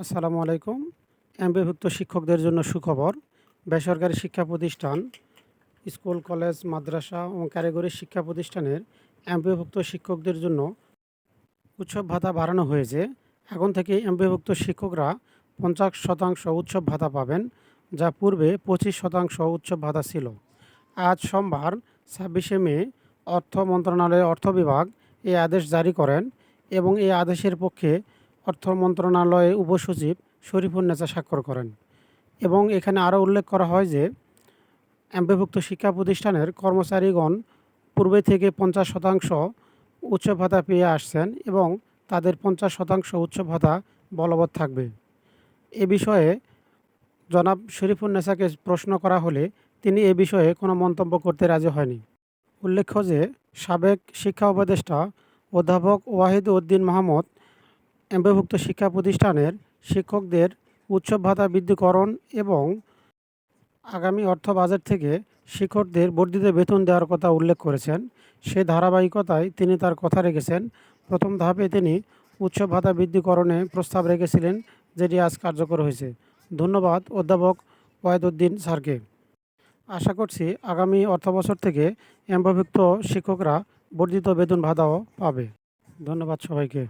আসসালামু আলাইকুম। এমপিওভুক্ত শিক্ষকদের জন্য সুখবর। বেসরকারি শিক্ষা প্রতিষ্ঠান, স্কুল, কলেজ, মাদ্রাসা ও কারিগরি শিক্ষা প্রতিষ্ঠানের এমপিওভুক্ত শিক্ষকদের জন্য উৎসব ভাতা বাড়ানো হয়েছে। এখন থেকে এমপিওভুক্ত শিক্ষকরা 50% উৎসব ভাতা পাবেন, যা পূর্বে 25% উৎসব ভাতা ছিল। আজ সোমবার 26শে মে অর্থ মন্ত্রণালয়ের অর্থ বিভাগ এই আদেশ জারি করেন এবং এই আদেশের পক্ষে অর্থ মন্ত্রণালয়ের উপসচিব শরীফুন্নেছা স্বাক্ষর করেন। এবং এখানে আরও উল্লেখ করা হয় যে এমপিওভুক্ত শিক্ষা প্রতিষ্ঠানের কর্মচারীগণ পূর্বে থেকে 50% উৎসব ভাতা পেয়ে আসছেন এবং তাদের 50% উৎসব ভাতা বলবৎ থাকবে। এ বিষয়ে জনাব শরীফুন্নেছাকে প্রশ্ন করা হলে তিনি এ বিষয়ে কোনো মন্তব্য করতে রাজি হয়নি। উল্লেখ্য যে সাবেক শিক্ষা উপদেষ্টা অধ্যাপক ওয়াহিদ উদ্দিন মাহমুদ এমপিওভুক্ত শিক্ষা প্রতিষ্ঠানের শিক্ষকদের উৎসব ভাতা বৃদ্ধিকরণ এবং আগামী অর্থ বাজেট থেকে শিক্ষকদের বর্ধিত বেতন দেওয়ার কথা উল্লেখ করেছেন। সেই ধারাবাহিকতায় তিনি তার কথা রেখেছেন। প্রথম ধাপে তিনি উৎসব ভাতা বৃদ্ধিকরণে প্রস্তাব রেখেছিলেন, যেটি আজ কার্যকর হয়েছে। ধন্যবাদ অধ্যাপক ওয়াহিদউদ্দিন স্যারকে। আশা করছি আগামী অর্থবছর থেকে এমপিওভুক্ত শিক্ষকরা বর্ধিত বেতন ভাতাও পাবে। ধন্যবাদ সবাইকে।